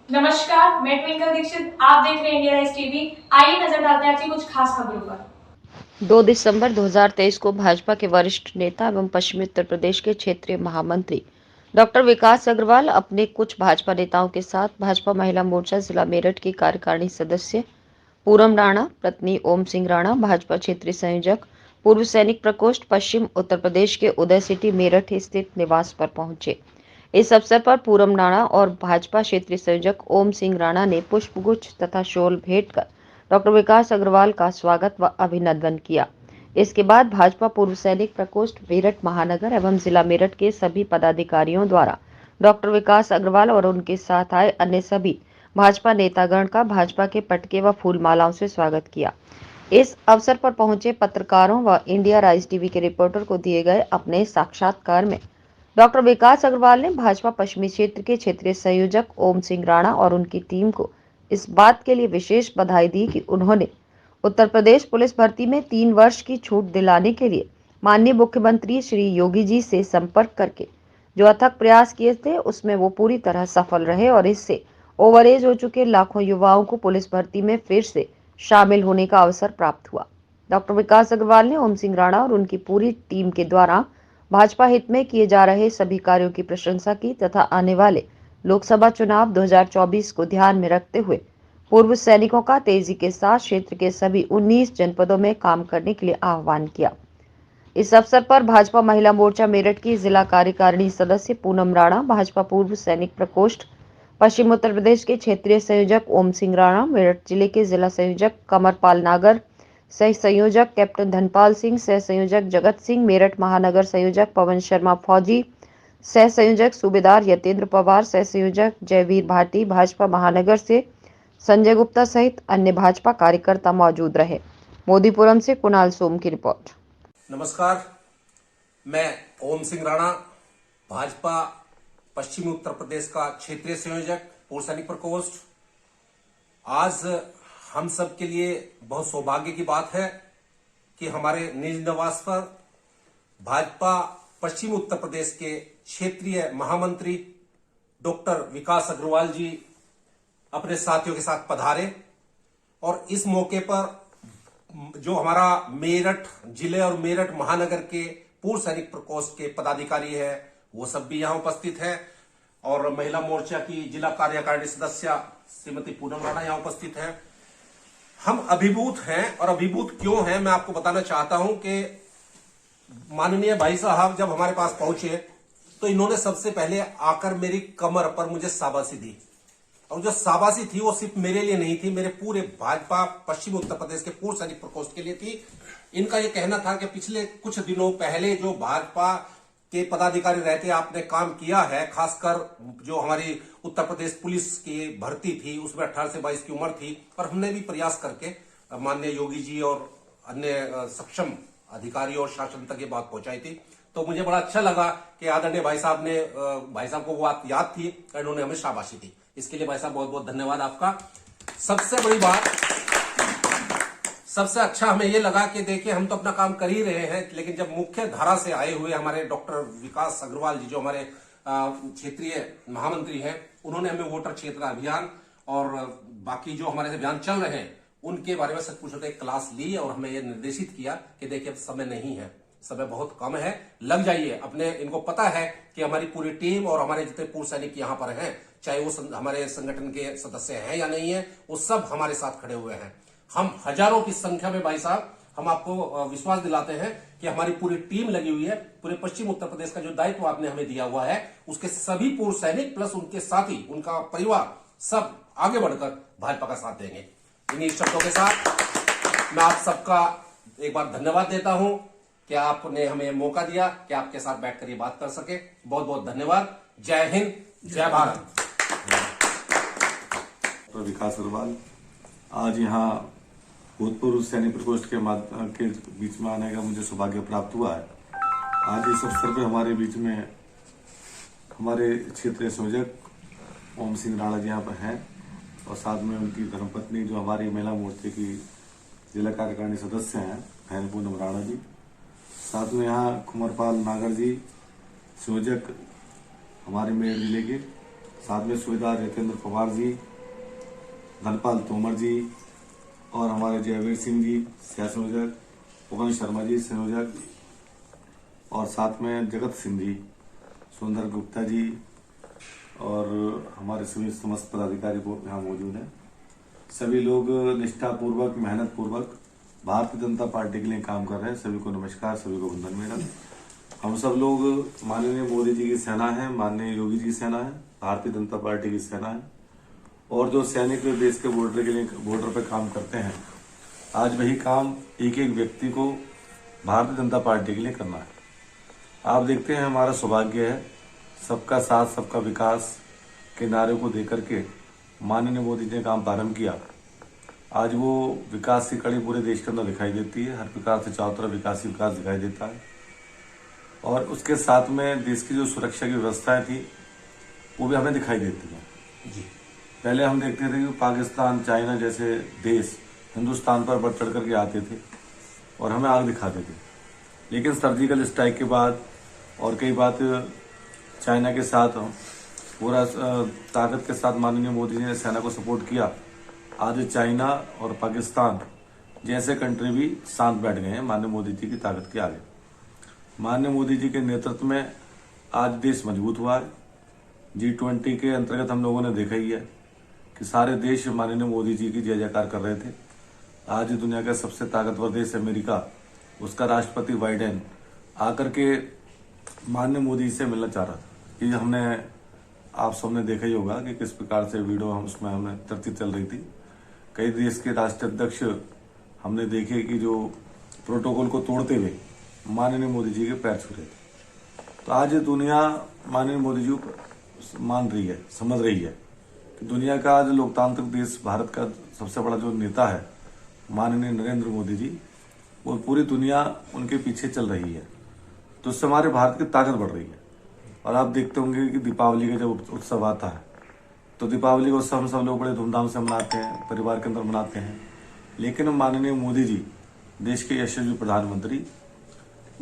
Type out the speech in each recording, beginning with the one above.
नमस्कार, मैं ट्विंकल दीक्षित। आप देख रहे हैं इंडिया राइज टीवी। आइए नजर डालते हैं आज की कुछ खास खबरों पर। 2 दिसंबर 2023 को भाजपा के वरिष्ठ नेता एवं पश्चिमी उत्तर प्रदेश के क्षेत्रीय महामंत्री डॉक्टर विकास अग्रवाल अपने कुछ भाजपा नेताओं के साथ भाजपा महिला मोर्चा जिला मेरठ की कार्यकारिणी सदस्य पूनम राणा, पत्नी ओम सिंह राणा, भाजपा क्षेत्रीय संयोजक, पूर्व सैनिक प्रकोष्ठ पश्चिम उत्तर प्रदेश के उदय सिटी मेरठ स्थित निवास पर पहुंचे। इस अवसर पर पूनम राणा और भाजपा क्षेत्रीय संयोजक ओम सिंह राणा ने पुष्पगुच्छ तथा शॉल भेंट कर डॉक्टर विकास अग्रवाल का स्वागत व अभिनंदन किया। इसके बाद भाजपा पूर्व सैनिक प्रकोष्ठ मेरठ महानगर एवं जिला मेरठ के सभी पदाधिकारियों द्वारा डॉक्टर विकास अग्रवाल और उनके साथ आए अन्य सभी भाजपा नेतागण का भाजपा के पटके व फूलमालाओं से स्वागत किया। इस अवसर पर पहुंचे पत्रकारों व इंडिया राइज टीवी के रिपोर्टर को दिए गए अपने साक्षात्कार में डॉक्टर विकास अग्रवाल ने भाजपा पश्चिमी क्षेत्र के क्षेत्रीय संयोजक ओम सिंह राणा और उनकी टीम को इस बात के लिए विशेष बधाई दी कि उन्होंने उत्तर प्रदेश पुलिस भर्ती में 3 वर्ष की छूट दिलाने के लिए माननीय मुख्यमंत्री श्री योगी जी से संपर्क करके जो अथक प्रयास किए थे उसमें वो पूरी तरह सफल रहे और इससे ओवरएज हो चुके लाखों युवाओं को पुलिस भर्ती में फिर से शामिल होने का अवसर प्राप्त हुआ। डॉक्टर विकास अग्रवाल ने ओम सिंह राणा और उनकी पूरी टीम के द्वारा भाजपा हित में किए जा रहे सभी कार्यों की प्रशंसा की तथा आने वाले लोकसभा चुनाव 2024 को ध्यान में रखते हुए पूर्व सैनिकों का तेजी के साथ क्षेत्र के सभी 19 जनपदों में काम करने के लिए आह्वान किया। इस अवसर पर भाजपा महिला मोर्चा मेरठ की जिला कार्यकारिणी सदस्य पूनम राणा, भाजपा पूर्व सैनिक प्रकोष्ठ पश्चिम उत्तर प्रदेश के क्षेत्रीय संयोजक ओम सिंह राणा, मेरठ जिले के जिला संयोजक कमरपाल नागर, सह संयोजक कैप्टन धनपाल सिंह, सह संयोजक जगत सिंह, मेरठ महानगर संयोजक पवन शर्मा फौजी, सह संयोजक सूबेदार यतेंद्र पवार, सह संयोजक जयवीर भारती, भाजपा महानगर से संजय गुप्ता सहित अन्य भाजपा कार्यकर्ता मौजूद रहे। मोदीपुरम से कुणाल सोम की रिपोर्ट। नमस्कार, मैं ओम सिंह राणा, भाजपा पश्चिमी उत्तर प्रदेश का क्षेत्रीय संयोजक पूर्व सैनिक प्रकोष्ठ। आज हम सब के लिए बहुत सौभाग्य की बात है कि हमारे निज निवास पर भाजपा पश्चिमी उत्तर प्रदेश के क्षेत्रीय महामंत्री डॉक्टर विकास अग्रवाल जी अपने साथियों के साथ पधारे और इस मौके पर जो हमारा मेरठ जिले और मेरठ महानगर के पूर्व सैनिक प्रकोष्ठ के पदाधिकारी है वो सब भी यहां उपस्थित है और महिला मोर्चा की जिला कार्यकारिणी सदस्य श्रीमती पूनम राणा यहां उपस्थित है। हम अभिभूत हैं और अभिभूत क्यों हैं मैं आपको बताना चाहता हूं कि माननीय भाई साहब जब हमारे पास पहुंचे तो इन्होंने सबसे पहले आकर मेरी कमर पर मुझे शाबाशी दी और जो शाबाशी थी वो सिर्फ मेरे लिए नहीं थी, मेरे पूरे भाजपा पश्चिम उत्तर प्रदेश के पूर्व सैनिक प्रकोष्ठ के लिए थी। इनका ये कहना था कि पिछले कुछ दिनों पहले जो भाजपा के पदाधिकारी रहते आपने काम किया है, खासकर जो हमारी उत्तर प्रदेश पुलिस की भर्ती थी उसमें 18 से 22 की उम्र थी और हमने भी प्रयास करके माननीय योगी जी और अन्य सक्षम अधिकारियों और शासन तक ये बात पहुंचाई थी। तो मुझे बड़ा अच्छा लगा कि आदरणीय भाई साहब को वो बात याद थी और इन्होंने हमें शाबाशी दी। इसके लिए भाई साहब बहुत बहुत धन्यवाद आपका। सबसे बड़ी बात, सबसे अच्छा हमें यह लगा कि देखिए हम तो अपना काम कर ही रहे हैं, लेकिन जब मुख्य धारा से आए हुए हमारे डॉक्टर विकास अग्रवाल जी जो हमारे क्षेत्रीय महामंत्री हैं, उन्होंने हमें वोटर क्षेत्र अभियान और बाकी जो हमारे अभियान चल रहे हैं उनके बारे में सब कुछ एक क्लास ली और हमें यह निर्देशित किया कि देखिए अब समय नहीं है, समय बहुत कम है, लग जाइए अपने। इनको पता है कि हमारी पूरी टीम और हमारे जितने पूर्व सैनिक यहां पर हैं, चाहे वो हमारे संगठन के सदस्य हैं या नहीं है, वो सब हमारे साथ खड़े हुए हैं। हम हजारों की संख्या में भाई साहब हम आपको विश्वास दिलाते हैं कि हमारी पूरी टीम लगी हुई है। पूरे पश्चिम उत्तर प्रदेश का जो दायित्व आपने हमें दिया हुआ है उसके सभी पूर्व सैनिक प्लस उनके साथी, उनका परिवार सब आगे बढ़कर भाजपा का साथ देंगे। इन्हीं शब्दों के साथ मैं आप सबका एक बार धन्यवाद देता हूं कि आपने हमें मौका दिया कि आपके साथ बैठकर ये बात कर सके। बहुत बहुत धन्यवाद। जय हिंद, जय भारत। विकास अग्रवाल, आज यहाँ भूतपूर्व सैनिक प्रकोष्ठ के बीच में आने का मुझे सौभाग्य प्राप्त हुआ है। आज इस अवसर पर हमारे बीच में हमारे क्षेत्रीय संयोजक ओम सिंह राणा जी यहाँ पर हैं और साथ में उनकी धर्मपत्नी जो हमारी महिला मोर्चे की जिला कार्यकारिणी सदस्य हैं बहन पूनम राणा जी, साथ में यहाँ कुमरपाल नागर जी संयोजक हमारे मेरठ जिले के, साथ में सुबेदार जितेंद्र पवार जी, धनपाल तोमर जी और हमारे जयवीर सिंह जी सह संयोजक, पवन शर्मा जी संयोजक और साथ में जगत सिंह जी, सुंदर गुप्ता जी और हमारे सभी समस्त पदाधिकारी यहाँ मौजूद हैं। सभी लोग निष्ठापूर्वक, मेहनत पूर्वक भारतीय जनता पार्टी के लिए काम कर रहे हैं। सभी को नमस्कार, सभी को वंदन मेरा। हम सब लोग माननीय मोदी जी की सेना है, माननीय योगी जी की सेना है, भारतीय जनता पार्टी की सेना है और जो सैनिक देश के बॉर्डर के लिए बॉर्डर पे काम करते हैं, आज वही काम एक एक व्यक्ति को भारतीय जनता पार्टी के लिए करना है। आप देखते हैं हमारा सौभाग्य है, सबका साथ सबका विकास के नारे को देकर के माननीय मोदी जी ने काम प्रारंभ किया। आज वो विकास की कड़ी पूरे देश के अंदर दिखाई देती है। हर प्रकार से चारों तरफ विकास ही विकास दिखाई देता है और उसके साथ में देश की जो सुरक्षा की व्यवस्थाएं थी वो भी हमें दिखाई देती हैं। जी, पहले हम देखते थे कि पाकिस्तान, चाइना जैसे देश हिंदुस्तान पर बढ़ चढ़ करके आते थे और हमें आग दिखाते थे, लेकिन सर्जिकल स्ट्राइक के बाद और कई बात चाइना के साथ पूरा ताकत के साथ माननीय मोदी जी ने सेना को सपोर्ट किया। आज चाइना और पाकिस्तान जैसे कंट्री भी शांत बैठ गए हैं माननीय मोदी जी की ताकत के आगे। माननीय मोदी जी के नेतृत्व में आज देश मजबूत हुआ है। G20 के अंतर्गत हम लोगों ने देखा ही है कि सारे देश माननीय मोदी जी की जय जयकार कर रहे थे। आज दुनिया का सबसे ताकतवर देश अमेरिका, उसका राष्ट्रपति बाइडेन आकर के माननीय मोदी से मिलना चाह रहा था। ये हमने, आप सबने देखा ही होगा कि किस प्रकार से वीडियो उसमें हमें चर्चा चल रही थी। कई देश के राष्ट्रीय अध्यक्ष हमने देखे कि जो प्रोटोकॉल को तोड़ते हुए माननीय मोदी जी के पैर छू रहे थे। तो आज दुनिया माननीय मोदी जी को मान रही है, समझ रही है कि दुनिया का आज लोकतांत्रिक देश भारत का सबसे बड़ा जो नेता है माननीय नरेंद्र मोदी जी, वो पूरी दुनिया उनके पीछे चल रही है। तो उससे हमारे भारत की ताकत बढ़ रही है। और आप देखते होंगे कि दीपावली का जब उत्सव आता है तो दीपावली का उत्सव हम सब लोग बड़े धूमधाम से मनाते हैं, परिवार के अंदर मनाते हैं। लेकिन माननीय मोदी जी, देश के यशस्वी प्रधानमंत्री,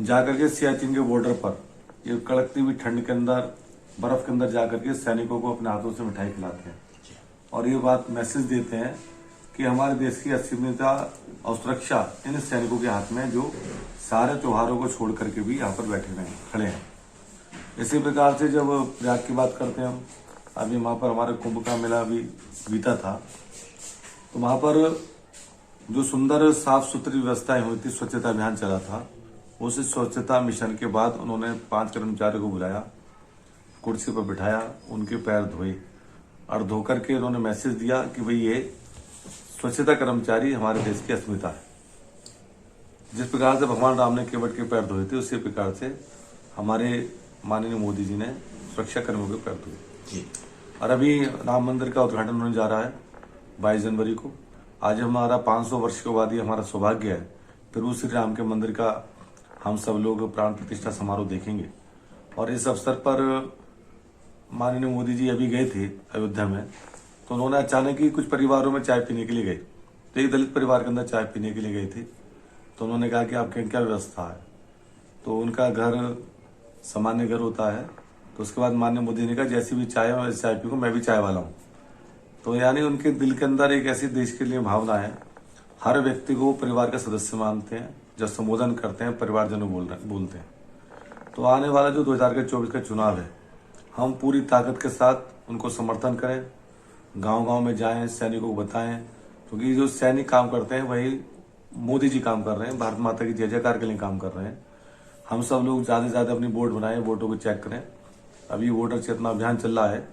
जाकर के सियाचिन के बॉर्डर पर ये कड़कती हुई ठंड के अंदर, बर्फ के अंदर जाकर के सैनिकों को अपने हाथों से मिठाई खिलाते हैं और ये बात मैसेज देते हैं कि हमारे देश की अस्मिता और सुरक्षा इन सैनिकों के हाथ में, जो सारे त्योहारों को छोड़ करके भी यहाँ पर बैठे हुए हैं, खड़े हैं। इसी प्रकार से जब प्रयाग की बात करते हैं हम, अभी वहाँ पर हमारे कुंभ का मेला भी बीता था, तो वहाँ पर जो सुंदर साफ सुथरी व्यवस्थाएं हुई थी, स्वच्छता अभियान चला था। उस स्वच्छता मिशन के बाद उन्होंने 5 कर्मचारियों को बुलाया, कुर्सी पर बिठाया, उनके पैर धोए और धो करके उन्होंने मैसेज दिया कि भाई ये स्वच्छता कर्मचारी हमारे देश की अस्मिता है। जिस प्रकार से भगवान राम ने केवट के पैर धोए थे, उसी प्रकार से हमारे माननीय मोदी जी ने सुरक्षा कर्मियों के पैर धोए। और अभी राम मंदिर का उद्घाटन होने जा रहा है 22 जनवरी को। आज हमारा 500 वर्ष के बाद ही हमारा सौभाग्य है, प्रभु श्री राम के मंदिर का हम सब लोग प्राण प्रतिष्ठा समारोह देखेंगे। और इस अवसर पर माननीय मोदी जी अभी गए थे अयोध्या में, तो उन्होंने अचानक ही कुछ परिवारों में चाय पीने के लिए गए। तो एक दलित परिवार के अंदर चाय पीने के लिए गए थे, तो उन्होंने कहा कि आपके क्या व्यवस्था है। तो उनका घर सामान्य घर होता है। तो उसके बाद माननीय मोदी ने कहा जैसी भी चाय है वैसे चाय पीऊँ, मैं भी चाय वाला हूँ। तो यानी उनके दिल के अंदर एक ऐसी देश के लिए भावना है। हर व्यक्ति को परिवार का सदस्य मानते हैं, जब संबोधन करते हैं परिवारजनों बोलते हैं। तो आने वाला जो 2024 का चुनाव है, हम पूरी ताकत के साथ उनको समर्थन करें, गांव-गांव में जाएं, सैनिकों को बताएं, क्योंकि जो सैनिक काम करते हैं वही मोदी जी काम कर रहे हैं, भारत माता की जय जयकार के लिए काम कर रहे हैं। हम सब लोग ज्यादा से ज्यादा अपनी वोट बनाएं, वोटों को चेक करें। अभी वोटर चेतना अभियान चल रहा है,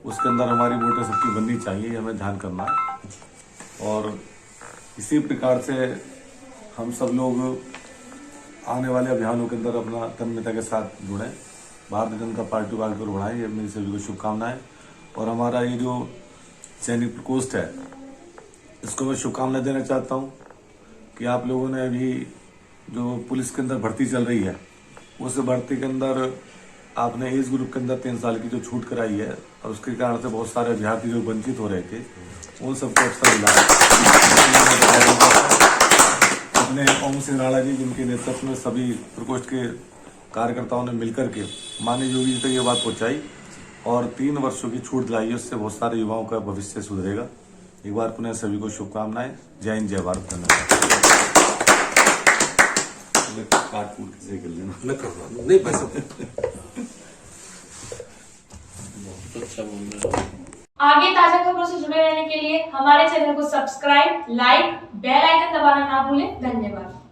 उसके अंदर हमारी वोटें सबकी बननी चाहिए, हमें ध्यान करना है। और इसी प्रकार से हम सब लोग आने वाले अभियानों के अंदर अपना तन्मयता के साथ जुड़ें, भारतीय जनता पार्टी को आगे बढ़ाएं, ये मेरी सभी को शुभकामनाएं। और हमारा ये जो सैनिक प्रकोष्ठ है, इसको मैं शुभकामनाएं देना चाहता हूँ कि आप लोगों ने अभी जो पुलिस के अंदर भर्ती चल रही है, उस भर्ती के अंदर आपने एज ग्रुप के अंदर 3 साल की जो छूट कराई है, और उसके कारण से बहुत सारे अभ्यर्थी जो वंचित हो रहे थे, उन सबको अवसर मिला अपने ओम सिंह राणा जी, जिनके नेतृत्व में सभी प्रकोष्ठ के कार्यकर्ताओं ने मिलकर के माननीय योगी जी तक ये बात पहुंचाई और 3 वर्षों की छूट दिलाई है, उससे बहुत सारे युवाओं का भविष्य सुधरेगा। एक बार पुनः सभी को शुभकामनाएं। जय हिंद, जय भारत, धन्यवाद। काट-कूट किसे कर लेना, मैं कर रहा हूँ, नहीं पैसा आगे ताजा खबरों से जुड़े रहने के लिए हमारे चैनल को सब्सक्राइब, लाइक, बेल आइकन दबाना ना भूलें। धन्यवाद।